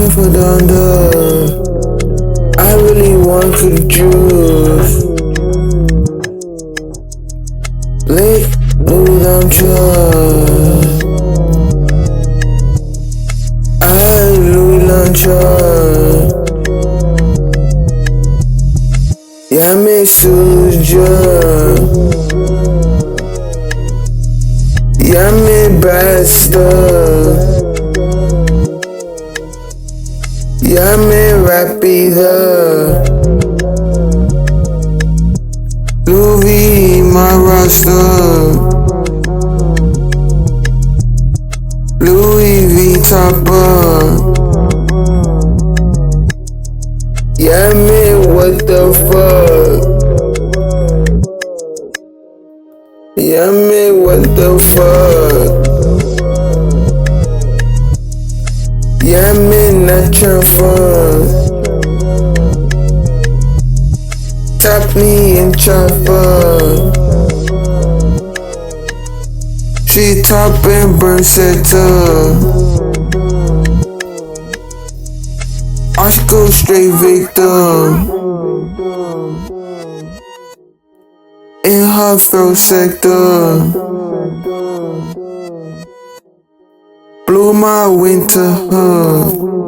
going for the under. I really want for the juice. Blake, Louis Launcher. I Louis Launcher. Yeah, me Suja. Yeah, me Basta. Yeah, me Rapida. Louis, my Rasta. Louis V Topper. Yeah, me, what the fuck? Yeah, me, what the fuck? Yeah, me, not your fun. Tap me and chopper. She top and Berserker. Oscar straight victim. In her throat sector. Blew my winter hug.